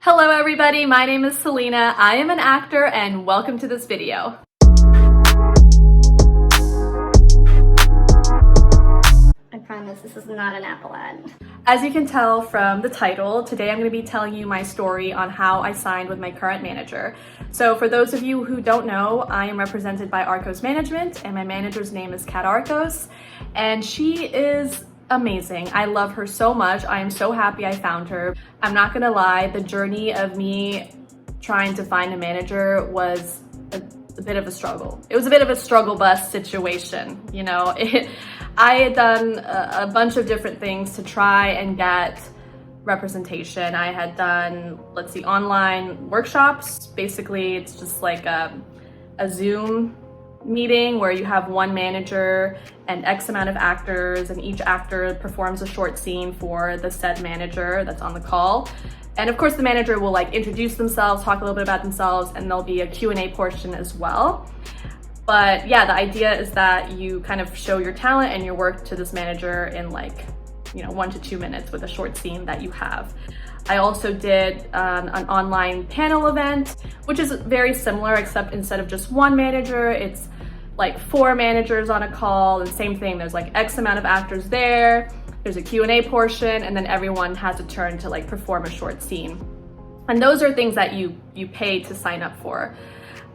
Hello everybody, my name is Selena. I am an actor and welcome to this video. I promise this is not an Apple ad. As you can tell from the title, today I'm going to be telling you my story on how I signed with my current manager. So for those of you who don't know, I am represented by Arcos Management and my manager's name is Kat Arcos, and she is amazing. I love her so much. I am so happy I found her. I'm not gonna lie, the journey of me trying to find a manager was a bit of a struggle. It was a bit of a struggle bus situation, you know. I had done a bunch of different things to try and get representation. I had done, online workshops. Basically, it's just like a Zoom meeting where you have one manager and X amount of actors, and each actor performs a short scene for the said manager that's on the call. And of course the manager will introduce themselves, talk a little bit about themselves, and there'll be a Q&A portion as well. But yeah, the idea is that you kind of show your talent and your work to this manager in 1 to 2 minutes with a short scene that you have. I also did an online panel event, which is very similar, except instead of just one manager, it's 4 managers on a call, and same thing, there's X amount of actors there, there's a Q&A portion, and then everyone has a turn to perform a short scene. And those are things that you pay to sign up for.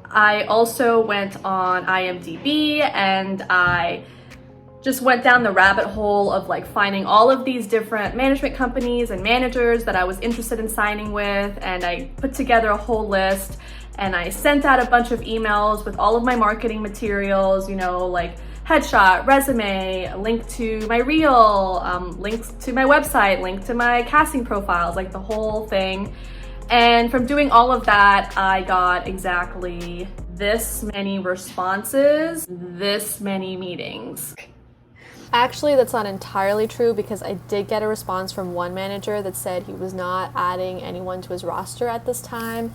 I also went on IMDb and I just went down the rabbit hole of finding all of these different management companies and managers that I was interested in signing with, and I put together a whole list and I sent out a bunch of emails with all of my marketing materials, headshot, resume, a link to my reel, links to my website, link to my casting profiles, the whole thing. And from doing all of that, I got exactly this many responses, this many meetings. Actually, that's not entirely true, because I did get a response from one manager that said he was not adding anyone to his roster at this time.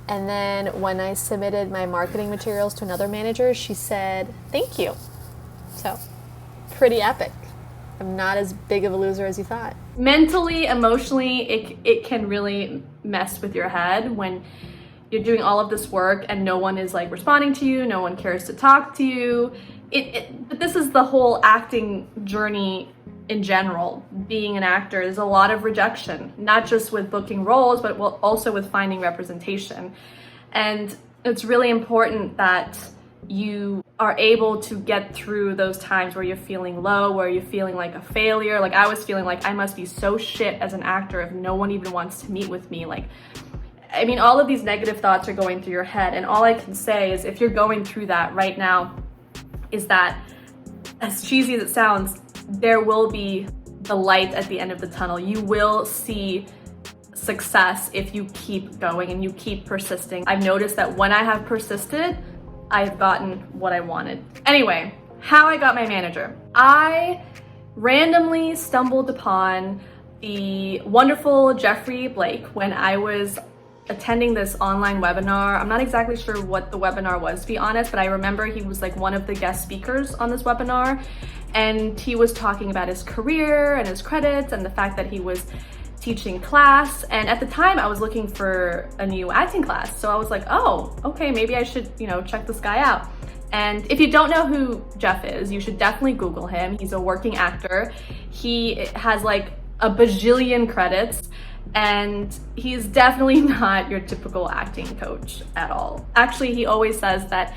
And then when I submitted my marketing materials to another manager, she said, "Thank you." So, pretty epic. I'm not as big of a loser as you thought. Mentally, emotionally, it can really mess with your head when you're doing all of this work and no one is responding to you, no one cares to talk to you. But this is the whole acting journey in general. Being an actor, there's a lot of rejection, not just with booking roles, but also with finding representation. And it's really important that you are able to get through those times where you're feeling low, where you're feeling like a failure. I was feeling I must be so shit as an actor if no one even wants to meet with me. All of these negative thoughts are going through your head, and all I can say is if you're going through that right now, is that, as cheesy as it sounds, there will be the light at the end of the tunnel. You will see success if you keep going and you keep persisting. I've noticed that when I have persisted, I've gotten what I wanted. Anyway, how I got my manager. I randomly stumbled upon the wonderful Jeffrey Blake when I was attending this online webinar. I'm not exactly sure what the webinar was, to be honest, but I remember he was one of the guest speakers on this webinar, and he was talking about his career and his credits and the fact that he was teaching class. And at the time I was looking for a new acting class, so I was oh, okay, maybe I should check this guy out. And if you don't know who Jeff is, you should definitely Google him. He's a working actor. He has a bajillion credits, and he's definitely not your typical acting coach at all. Actually, he always says that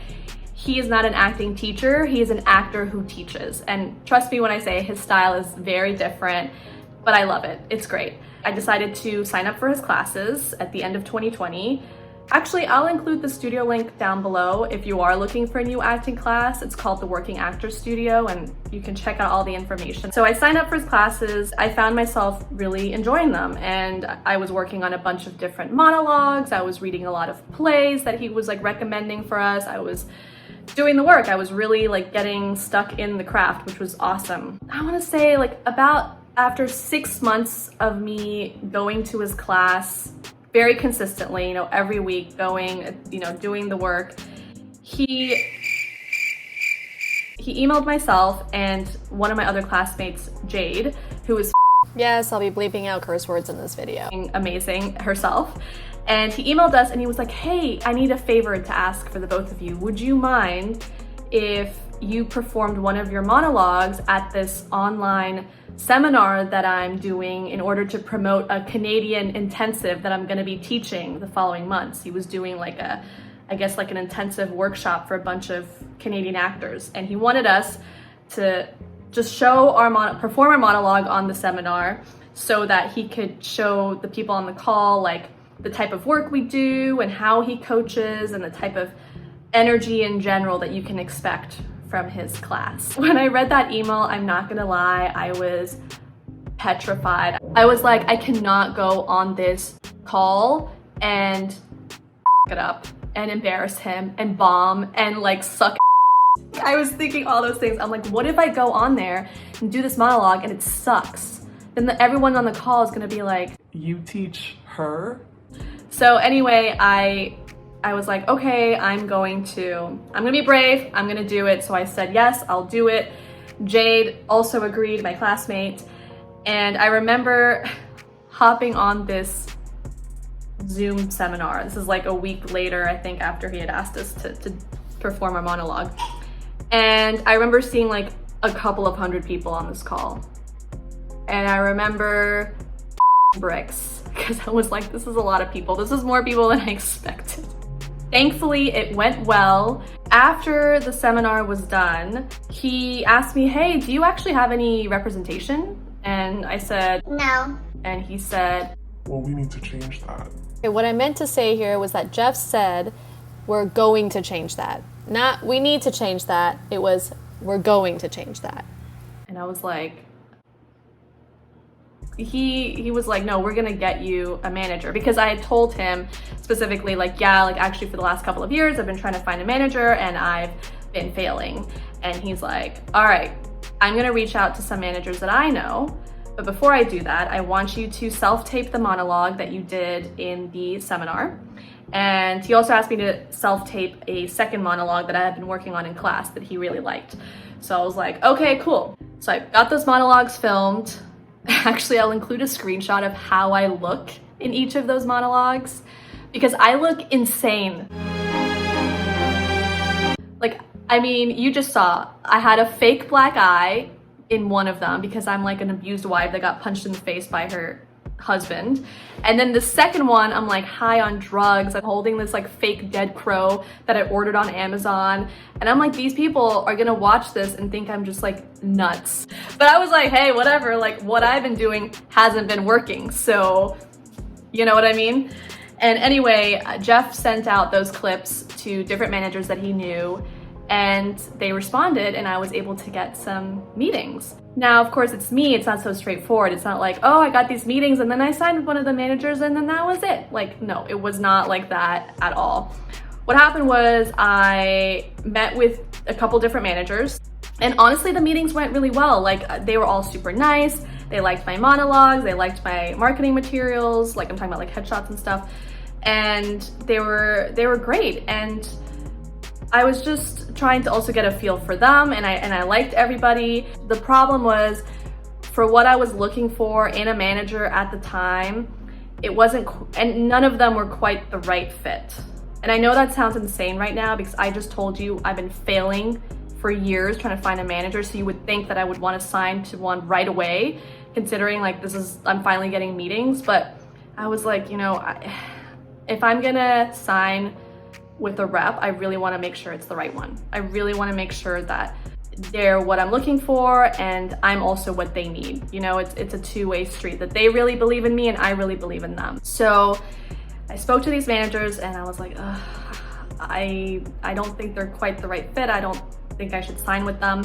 he is not an acting teacher, he is an actor who teaches. And trust me when I say his style is very different, but I love it. It's great. I decided to sign up for his classes at the end of 2020. Actually, I'll include the studio link down below if you are looking for a new acting class. It's called the Working Actor Studio, and you can check out all the information. So I signed up for his classes. I found myself really enjoying them, and I was working on a bunch of different monologues. I was reading a lot of plays that he was recommending for us. I was doing the work. I was really getting stuck in the craft, which was awesome. I want to say about after 6 months of me going to his class very consistently, every week going, doing the work, he emailed myself and one of my other classmates, Jade, who is Yes, I'll be bleeping out curse words in this video. Amazing herself. And he emailed us and he was like, hey, I need a favor to ask for the both of you. Would you mind if you performed one of your monologues at this online seminar that I'm doing in order to promote a Canadian intensive that I'm going to be teaching the following months? He was doing like I guess like an intensive workshop for a bunch of Canadian actors. And he wanted us to just show perform our monologue on the seminar so that he could show the people on the call like the type of work we do and how he coaches and the type of energy in general that you can expect from his class. When I read that email, I'm not gonna lie, I was petrified. I was like, I cannot go on this call and it up and embarrass him and bomb and like suck. I was thinking all those things. I'm like, what if I go on there and do this monologue and it sucks? Then everyone on the call is gonna be like, you teach her? So anyway, I was like, okay, I'm gonna be brave, I'm gonna do it. So I said, yes, I'll do it. Jade also agreed, my classmate. And I remember hopping on this Zoom seminar. This is like a week later, I think, after he had asked us to perform our monologue. And I remember seeing like a couple of hundred people on this call. And I remember bricks, because I was like, this is a lot of people. This is more people than I expected. Thankfully, it went well. After the seminar was done, he asked me, hey, do you actually have any representation? And I said, No. And he said, well, we need to change that. Okay, what I meant to say here was that Jeff said, we're going to change that. Not, we need to change that. It was, we're going to change that. and I was like, he was like, no, we're gonna get you a manager, because I had told him specifically, like, yeah, like actually for the last couple of years I've been trying to find a manager and I've been failing. And he's like, all right, I'm gonna reach out to some managers that I know, but before I do that, I want you to self-tape the monologue that you did in the seminar. And he also asked me to self-tape a second monologue that I had been working on in class that he really liked. So I was like, okay, cool. So I got those monologues filmed. Actually, I'll include a screenshot of how I look in each of those monologues, because I look insane. Like, I mean, you just saw, I had a fake black eye in one of them because I'm like an abused wife that got punched in the face by her husband. And then the second one, I'm like high on drugs. I'm holding this like fake dead crow that I ordered on Amazon. And I'm like, these people are gonna watch this and think I'm just like nuts. But I was like, hey, whatever, like what I've been doing hasn't been working. So, you know what I mean? And anyway, Jeff sent out those clips to different managers that he knew, and they responded, and I was able to get some meetings. Now, of course, it's me, it's not so straightforward. It's not like, oh, I got these meetings and then I signed with one of the managers and then that was it. Like, no, it was not like that at all. What happened was I met with a couple different managers, and honestly, the meetings went really well. Like, they were all super nice. They liked my monologues, they liked my marketing materials, like I'm talking about like headshots and stuff. And they were great. And I was just trying to also get a feel for them, and I liked everybody. The problem was, for what I was looking for in a manager at the time, it wasn't, and none of them were quite the right fit. And I know that sounds insane right now because I just told you I've been failing for years trying to find a manager, so you would think that I would want to sign to one right away, considering like I'm finally getting meetings. But I was like, you know, if I'm gonna sign with a rep, I really want to make sure it's the right one. I really want to make sure that they're what I'm looking for and I'm also what they need. You know, it's a two-way street, that they really believe in me and I really believe in them. So I spoke to these managers and I was like, I don't think they're quite the right fit. I don't think I should sign with them.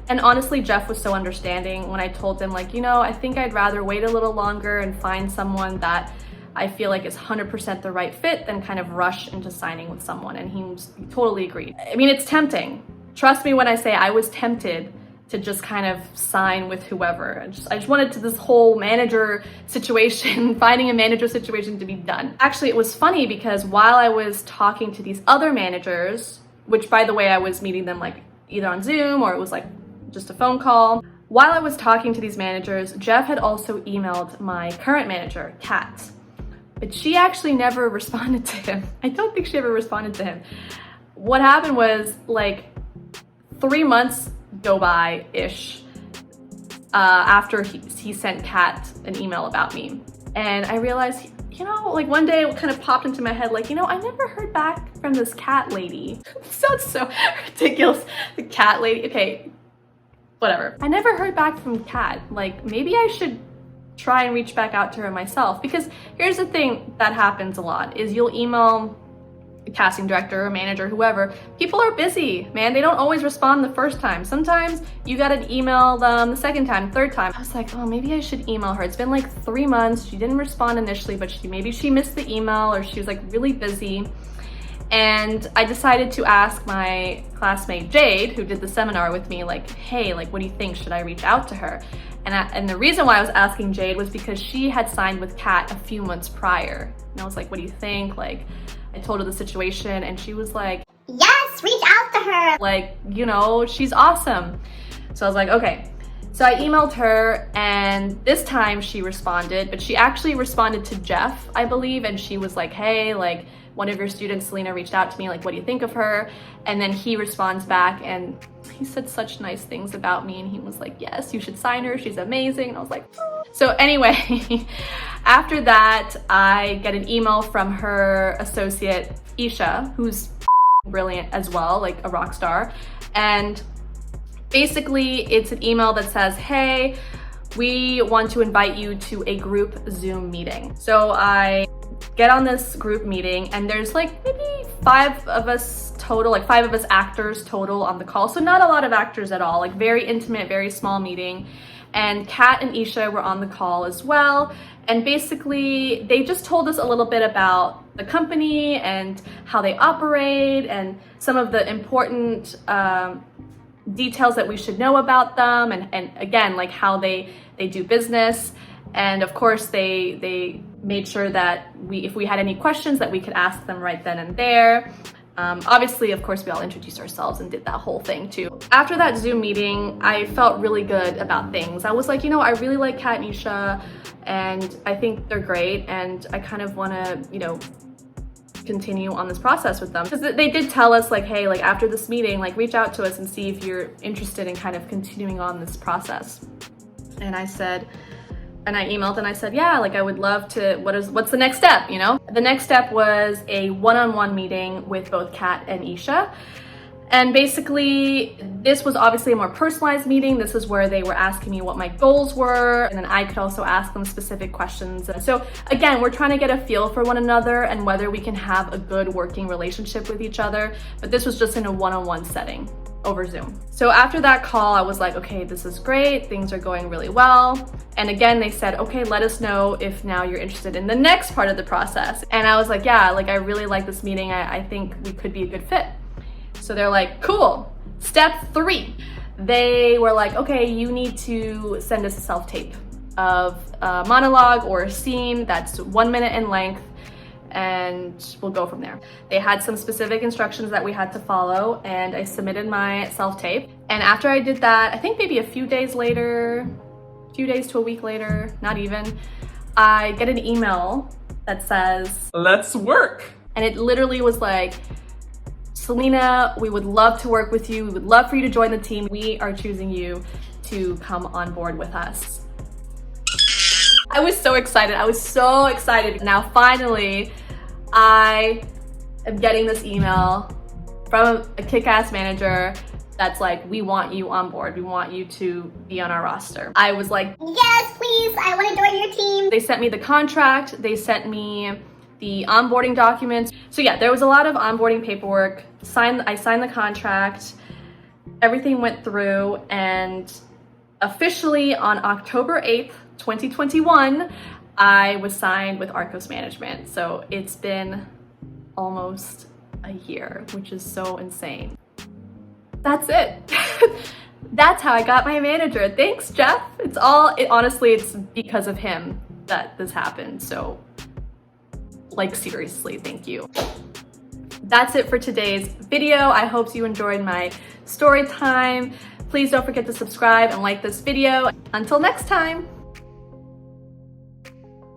And honestly, Jeff was so understanding when I told him, like, you know, I think I'd rather wait a little longer and find someone that I feel like is 100% the right fit than kind of rush into signing with someone. And he totally agreed. I mean, it's tempting. Trust me when I say I was tempted to just kind of sign with whoever. I just wanted this whole manager situation, finding a manager situation to be done. Actually, it was funny because while I was talking to these other managers, which by the way, I was meeting them like either on Zoom or it was like just a phone call. While I was talking to these managers, Jeff had also emailed my current manager, Kat, but she actually never responded to him. I don't think she ever responded to him. What happened was like 3 months go by-ish after he sent Kat an email about me. And I realized, you know, like one day it kind of popped into my head, like, you know, I never heard back from this Kat lady. It sounds so ridiculous. The Kat lady, okay, whatever. I never heard back from Kat. Like, maybe I should try and reach back out to her myself, because here's the thing that happens a lot is you'll email a casting director or manager, whoever. People are busy, man. They don't always respond the first time. Sometimes you gotta email them the second time, third time. I was like, oh, maybe I should email her. It's been like 3 months. She didn't respond initially, but maybe she missed the email or she was like really busy. And I decided to ask my classmate Jade, who did the seminar with me, like, hey, like, what do you think? Should I reach out to her? And the reason why I was asking Jade was because she had signed with Kat a few months prior. And I was like, what do you think? Like, I told her the situation and she was like, Yes, reach out to her. like, you know, she's awesome. So I was like, okay. So I emailed her and this time she responded, but she actually responded to Jeff, I believe. And she was like, hey, like, one of your students, Selena, reached out to me, like, what do you think of her? And then he responds back and he said such nice things about me. And he was like, yes, you should sign her. She's amazing. And I was like, oh. So anyway, after that, I get an email from her associate, Isha, who's brilliant as well, like a rock star. And basically it's an email that says, hey, we want to invite you to a group Zoom meeting. So I get on this group meeting and there's like maybe 5 of us total, like 5 of us actors total on the call. So not a lot of actors at all, like very intimate, very small meeting. And Kat and Isha were on the call as well. And basically they just told us a little bit about the company and how they operate and some of the important details that we should know about them. And again, like how they do business. And of course they made sure that if we had any questions that we could ask them right then and there. Obviously, of course, we all introduced ourselves and did that whole thing too. After that Zoom meeting, I felt really good about things. I was like, you know, I really like Kat and Isha and I think they're great. And I kind of want to, you know, continue on this process with them. Because they did tell us like, hey, like after this meeting, like reach out to us and see if you're interested in kind of continuing on this process. And I said, and I emailed and I said, yeah, like I would love to, what's the next step, you know? The next step was a one-on-one meeting with both Kat and Isha. And basically, this was obviously a more personalized meeting. This is where they were asking me what my goals were, and then I could also ask them specific questions. So again, we're trying to get a feel for one another and whether we can have a good working relationship with each other. But this was just in a one-on-one setting over Zoom. So after that call, I was like, okay, this is great. Things are going really well. And again, they said, okay, let us know if now you're interested in the next part of the process. And I was like, yeah, like I really like this meeting. I think we could be a good fit. So they're like, cool. Step 3. They were like, okay, you need to send us a self-tape of a monologue or a scene that's 1 minute in length, and we'll go from there. They had some specific instructions that we had to follow, and I submitted my self-tape. And after I did that, I think maybe a few days later, a few days to a week later, not even, I get an email that says, Let's work. and it literally was like, Selena, we would love to work with you. We would love for you to join the team. We are choosing you to come on board with us. I was so excited. I was so excited. Now, finally, I am getting this email from a kick-ass manager that's like, we want you on board. We want you to be on our roster. I was like, Yes, please, I want to join your team. they sent me the contract. They sent me the onboarding documents. So yeah, there was a lot of onboarding paperwork. I signed the contract. Everything went through, and officially on October 8th, 2021, I was signed with Arcos Management. So it's been almost a year, which is so insane. That's it. That's how I got my manager. Thanks, Jeff. Honestly, it's because of him that this happened. So like seriously, thank you. That's it for today's video. I hope you enjoyed my story time. Please don't forget to subscribe and like this video. Until next time.